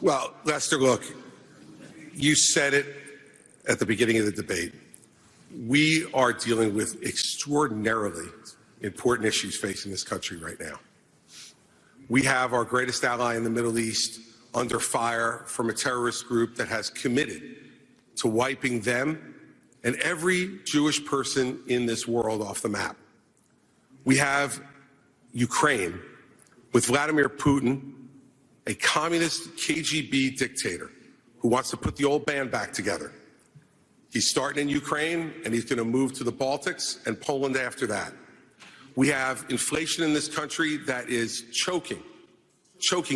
Well, Lester, look, you said it at the beginning of the debate. We are dealing with extraordinarily important issues facing this country right now. We have our greatest ally in the Middle East under fire from a terrorist group that has committed to wiping them and every Jewish person in this world off the map. We have Ukraine with Vladimir Putin, a communist KGB dictator who wants to put the old band back together. He's starting in Ukraine, and he's going to move to the Baltics and Poland after that. We have inflation in this country that is choking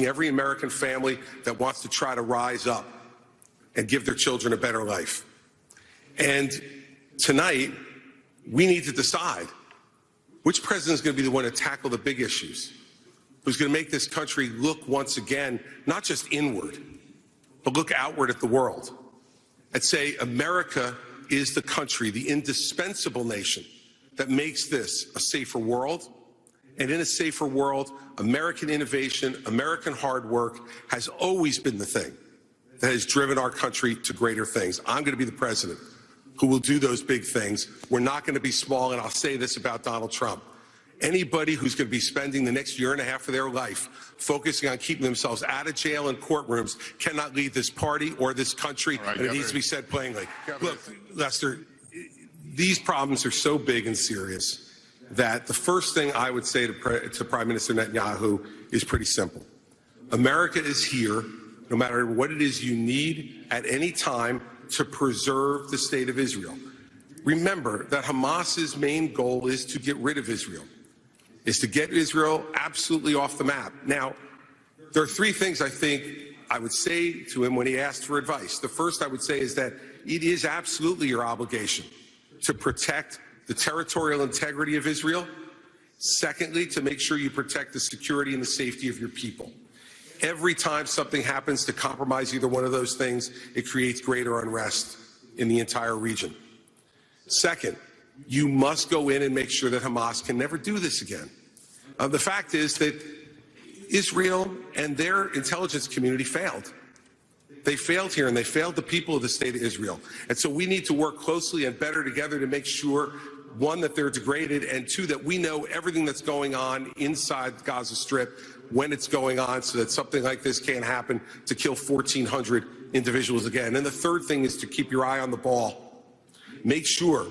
every American family that wants to try to rise up and give their children a better life. And tonight, we need to decide which president is going to be the one to tackle the big issues, who's going to make this country look once again, not just inward, but look outward at the world and say America is the country, the indispensable nation that makes this a safer world. And in a safer world, American innovation, American hard work has always been the thing that has driven our country to greater things. I'm going to be the president who will do those big things. We're not going to be small, and I'll say this about Donald Trump. Anybody who's going to be spending the next year and a half of their life focusing on keeping themselves out of jail and courtrooms cannot lead this party or this country, right, and it needs to be said plainly. Look, Lester, these problems are so big and serious that the first thing I would say to Prime Minister Netanyahu is pretty simple. America is here, no matter what it is you need at any time, to preserve the state of Israel. Remember that Hamas's main goal is to get rid of Israel, is to get Israel absolutely off the map. Now, there are three things I think I would say to him when he asked for advice. The first I would say is that it is absolutely your obligation to protect the territorial integrity of Israel. Secondly, to make sure you protect the security and the safety of your people. Every time something happens to compromise either one of those things, it creates greater unrest in the entire region. Second, you must go in and make sure that Hamas can never do this again. The fact is that Israel and their intelligence community failed. They failed here, and they failed the people of the state of Israel. And so we need to work closely and better together to make sure, one, that they're degraded, and two, that we know everything that's going on inside the Gaza Strip when it's going on, so that something like this can't happen to kill 1,400 individuals again. And the third thing is to keep your eye on the ball. Make sure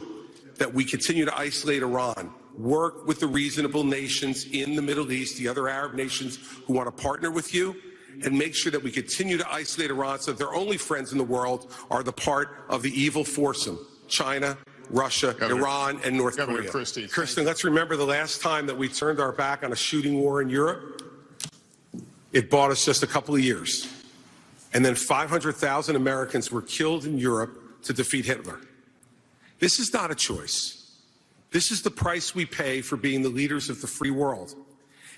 that we continue to isolate Iran, work with the reasonable nations in the Middle East, the other Arab nations who want to partner with you, and make sure that we continue to isolate Iran so that their only friends in the world are the part of the evil foursome: China, Russia, Iran, and North Korea. Christie, Kristen, let's remember the last time that we turned our back on a shooting war in Europe. It bought us just a couple of years. And then 500,000 Americans were killed in Europe to defeat Hitler. This is not a choice. This is the price we pay for being the leaders of the free world.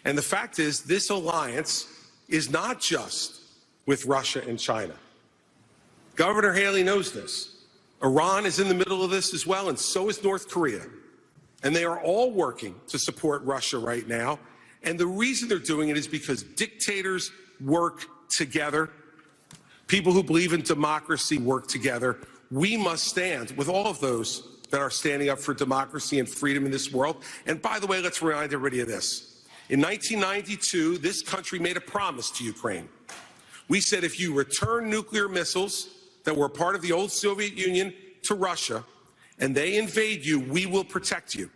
And the fact is, this alliance is not just with Russia and China. Governor Haley knows this. Iran is in the middle of this as well, and so is North Korea. And they are all working to support Russia right now. And the reason they're doing it is because dictators work together. People who believe in democracy work together. We must stand with all of those that are standing up for democracy and freedom in this world. And by the way, let's remind everybody of this. In 1992, this country made a promise to Ukraine. We said, if you return nuclear missiles that were part of the old Soviet Union to Russia, and they invade you, we will protect you.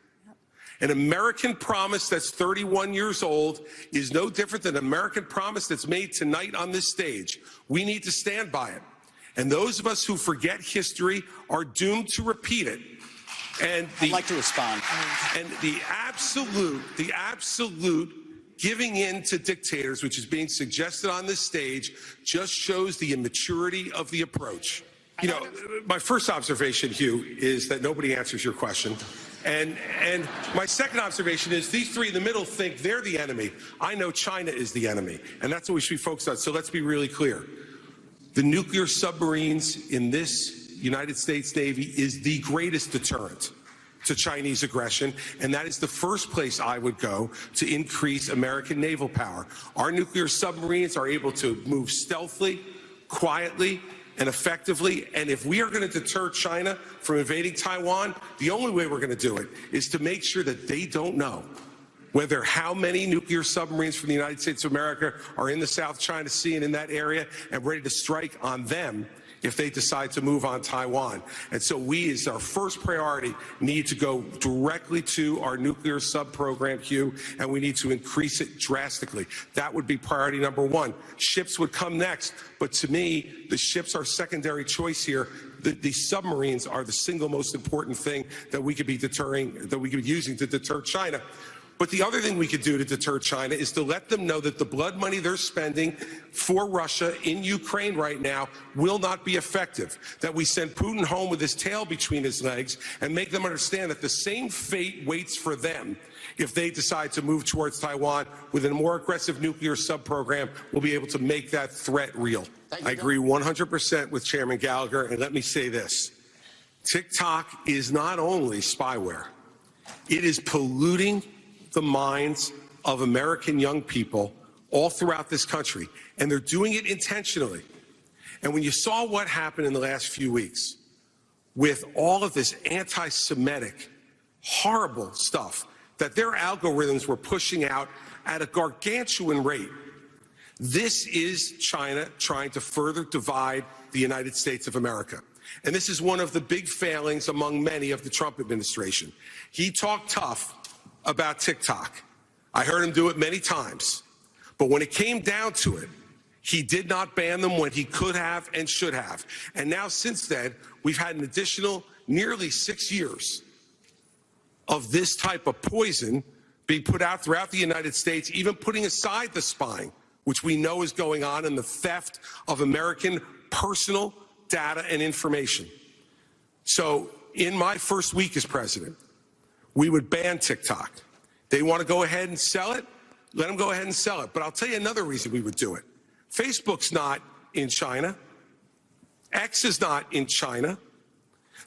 An American promise that's 31 years old is no different than an American promise that's made tonight on this stage. We need to stand by it. And those of us who forget history are doomed to repeat it. And I'd like to respond. And the absolute giving in to dictators, which is being suggested on this stage, just shows the immaturity of the approach. You know, my first observation, Hugh, is that nobody answers your question. And my second observation is these three in the middle think they're the enemy. I know China is the enemy, and that's what we should be focused on. So let's be really clear. The nuclear submarines in this United States Navy is the greatest deterrent to Chinese aggression, and that is the first place I would go to increase American naval power. Our nuclear submarines are able to move stealthily, quietly, and effectively, and if we are going to deter China from invading Taiwan, the only way we're going to do it is to make sure that they don't know whether how many nuclear submarines from the United States of America are in the South China Sea and in that area and ready to strike on them if they decide to move on Taiwan. And so we, as our first priority, need to go directly to our nuclear sub-program, Hugh, and we need to increase it drastically. That would be priority number one. Ships would come next, but to me, the ships are secondary choice here. The submarines are the single most important thing that we could be using to deter China. But the other thing we could do to deter China is to let them know that the blood money they're spending for Russia in Ukraine right now will not be effective, that we send Putin home with his tail between his legs and make them understand that the same fate waits for them if they decide to move towards Taiwan. With a more aggressive nuclear sub-program, we'll be able to make that threat real. I agree 100% with Chairman Gallagher, and let me say this. TikTok is not only spyware, it is polluting the minds of American young people all throughout this country, and they're doing it intentionally. And when you saw what happened in the last few weeks with all of this anti-Semitic, horrible stuff that their algorithms were pushing out at a gargantuan rate, this is China trying to further divide the United States of America. And this is one of the big failings among many of the Trump administration. He talked tough about TikTok. I heard him do it many times. But when it came down to it, he did not ban them when he could have and should have. And now since then, we've had an additional nearly 6 years of this type of poison being put out throughout the United States, even putting aside the spying, which we know is going on, and the theft of American personal data and information. So in my first week as president, we would ban TikTok. They want to go ahead and sell it? Let them go ahead and sell it. But I'll tell you another reason we would do it. Facebook's not in China. X is not in China.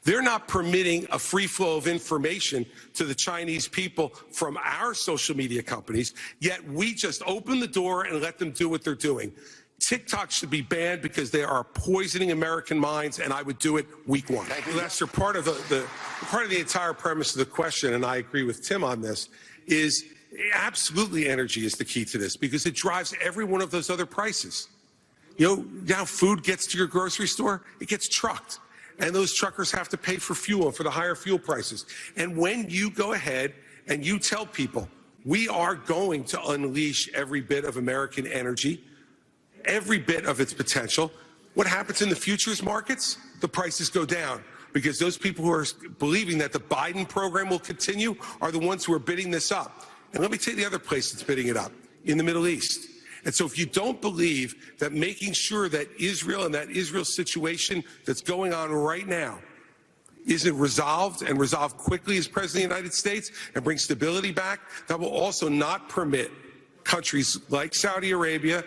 They're not permitting a free flow of information to the Chinese people from our social media companies, yet we just open the door and let them do what they're doing. TikTok should be banned because they are poisoning American minds, and I would do it week one. Lester, part of the entire premise of the question, and I agree with Tim on this, is absolutely energy is the key to this because it drives every one of those other prices. You know, now food gets to your grocery store, it gets trucked, and those truckers have to pay for fuel, for the higher fuel prices. And when you go ahead and you tell people, we are going to unleash every bit of American energy, every bit of its potential, what happens in the futures markets? The prices go down because those people who are believing that the Biden program will continue are the ones who are bidding this up. And let me tell you the other place that's bidding it up, in the Middle East. And so if you don't believe that making sure that Israel and that Israel situation that's going on right now isn't resolved and resolved quickly as President of the United States and bring stability back, that will also not permit countries like Saudi Arabia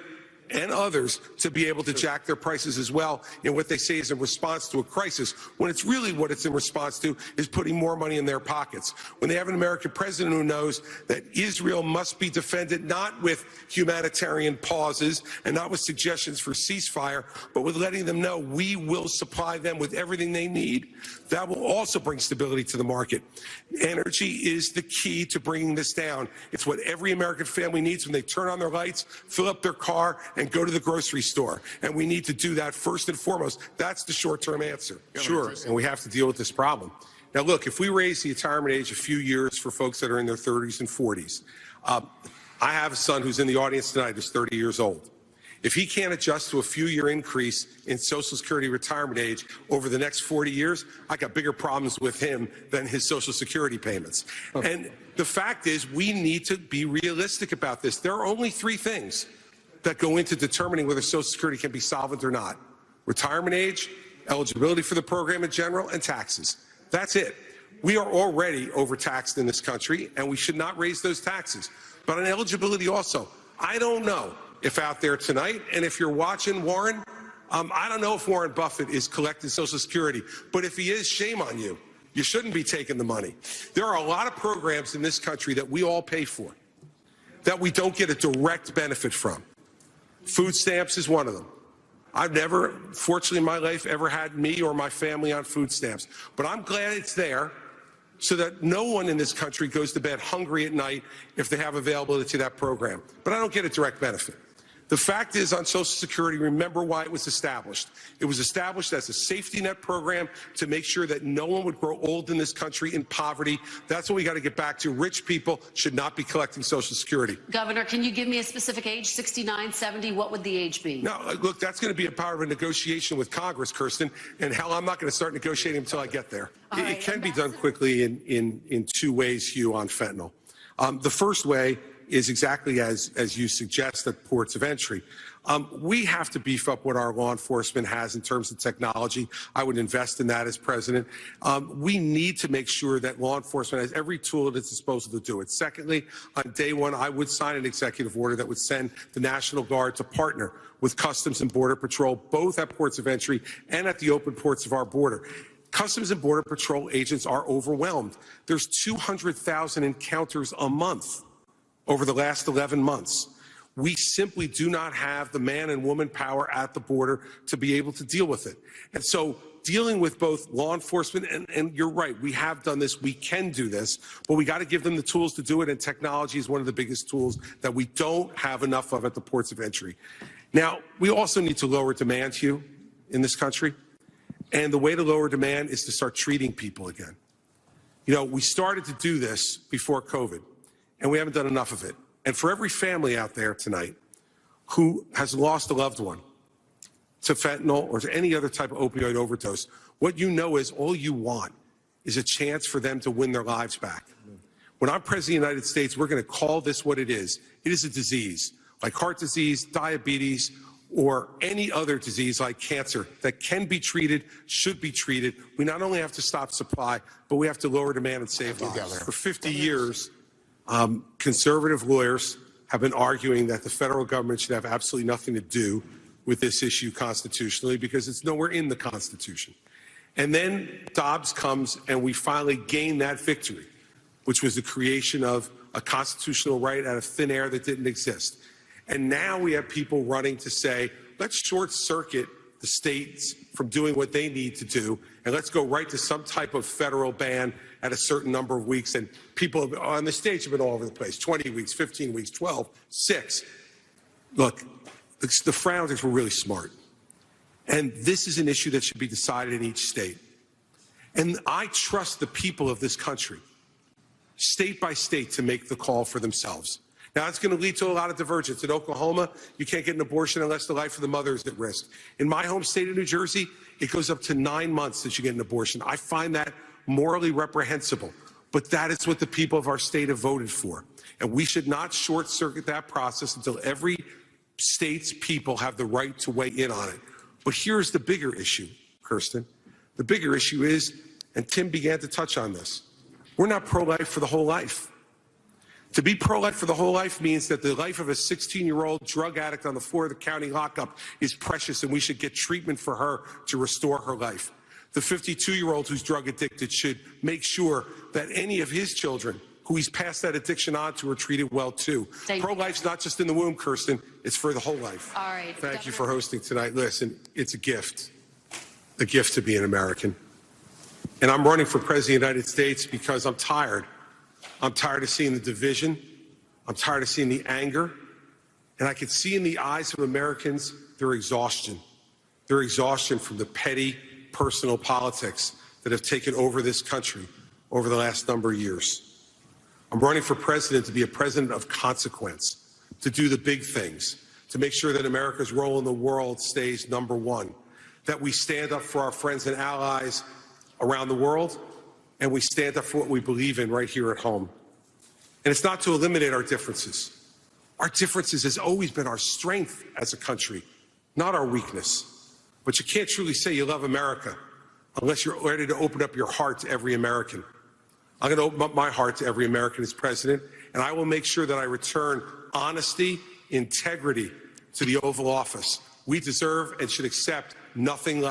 and others to be able to jack their prices as well in what they say is in response to a crisis, when it's really what it's in response to is putting more money in their pockets. When they have an American president who knows that Israel must be defended not with humanitarian pauses and not with suggestions for ceasefire, but with letting them know we will supply them with everything they need, that will also bring stability to the market. Energy is the key to bringing this down. It's what every American family needs when they turn on their lights, fill up their car, and go to the grocery store. And we need to do that first and foremost. That's the short-term answer. Sure, and we have to deal with this problem. Now, look, if we raise the retirement age a few years for folks that are in their 30s and 40s, I have a son who's in the audience tonight who's 30 years old. If he can't adjust to a few-year increase in Social Security retirement age over the next 40 years, I got bigger problems with him than his Social Security payments. Okay. And the fact is, we need to be realistic about this. There are only three things that go into determining whether Social Security can be solvent or not: retirement age, eligibility for the program in general, and taxes. That's it. We are already overtaxed in this country, and we should not raise those taxes. But on eligibility also, I don't know if out there tonight, and if you're watching Warren, I don't know if Warren Buffett is collecting Social Security, but if he is, shame on you, You shouldn't be taking the money. There are a lot of programs in this country that we all pay for that we don't get a direct benefit from. Food stamps is one of them. I've never, fortunately in my life, ever had me or my family on food stamps. But I'm glad it's there so that no one in this country goes to bed hungry at night if they have availability to that program. But I don't get a direct benefit. The fact is, on Social Security, remember why it was established. It was established as a safety net program to make sure that no one would grow old in this country in poverty. That's what we got to get back to. Rich people should not be collecting Social Security. Governor, can you give me a specific age, 69, 70? What would the age be? No, look, that's going to be a part of a negotiation with Congress, Kirsten, and hell, I'm not going to start negotiating until I get there. It can be done quickly in two ways, Hugh, on fentanyl. The first way is exactly as you suggest at ports of entry. We have to beef up what our law enforcement has in terms of technology. I would invest in that as president. We need to make sure that law enforcement has every tool at its disposal to do it. Secondly, on day one, I would sign an executive order that would send the National Guard to partner with Customs and Border Patrol, both at ports of entry and at the open ports of our border. Customs and Border Patrol agents are overwhelmed. There's 200,000 encounters a month over the last 11 months. We simply do not have the man and woman power at the border to be able to deal with it. And so dealing with both law enforcement, and you're right, we have done this, we can do this, but we got to give them the tools to do it, and technology is one of the biggest tools that we don't have enough of at the ports of entry. Now, we also need to lower demand, Hugh, in this country. And the way to lower demand is to start treating people again. You know, we started to do this before COVID, and we haven't done enough of it. And for every family out there tonight who has lost a loved one to fentanyl or to any other type of opioid overdose, what you know is all you want is a chance for them to win their lives back. When I'm president of the United States, we're going to call this what it is. It is a disease, like heart disease, diabetes, or any other disease like cancer that can be treated, should be treated. We not only have to stop supply, but we have to lower demand and save lives. For 50 years, conservative lawyers have been arguing that the federal government should have absolutely nothing to do with this issue constitutionally because it's nowhere in the Constitution. And then Dobbs comes and we finally gain that victory, which was the creation of a constitutional right out of thin air that didn't exist. And now we have people running to say, let's short circuit the states from doing what they need to do, and let's go right to some type of federal ban at a certain number of weeks. And people on the stage have been all over the place, 20 weeks, 15 weeks, 12, 6. Look, the Frowners were really smart. And this is an issue that should be decided in each state. And I trust the people of this country, state by state, to make the call for themselves. Now, it's going to lead to a lot of divergence. In Oklahoma, you can't get an abortion unless the life of the mother is at risk. In my home state of New Jersey, it goes up to 9 months that you get an abortion. I find that morally reprehensible, but that is what the people of our state have voted for. And we should not short-circuit that process until every state's people have the right to weigh in on it. But here's the bigger issue, Kirsten. The bigger issue is, and Tim began to touch on this, we're not pro-life for the whole life. To be pro-life for the whole life means that the life of a 16-year-old drug addict on the floor of the county lockup is precious, and we should get treatment for her to restore her life. The 52-year-old who's drug addicted should make sure that any of his children who he's passed that addiction on to are treated well, too. Pro-life's not just in the womb, Kirsten. It's for the whole life. All right. Thank you for hosting tonight. Listen, it's a gift to be an American. And I'm running for president of the United States because I'm tired. I'm tired of seeing the division. I'm tired of seeing the anger. And I can see in the eyes of Americans their exhaustion. Their exhaustion from the petty, personal politics that have taken over this country over the last number of years. I'm running for president to be a president of consequence, to do the big things, to make sure that America's role in the world stays number one, that we stand up for our friends and allies around the world, and we stand up for what we believe in right here at home. And it's not to eliminate our differences. Our differences has always been our strength as a country, not our weakness. But you can't truly say you love America unless you're ready to open up your heart to every American. I'm going to open up my heart to every American as president, and I will make sure that I return honesty, integrity to the Oval Office. We deserve and should accept nothing less.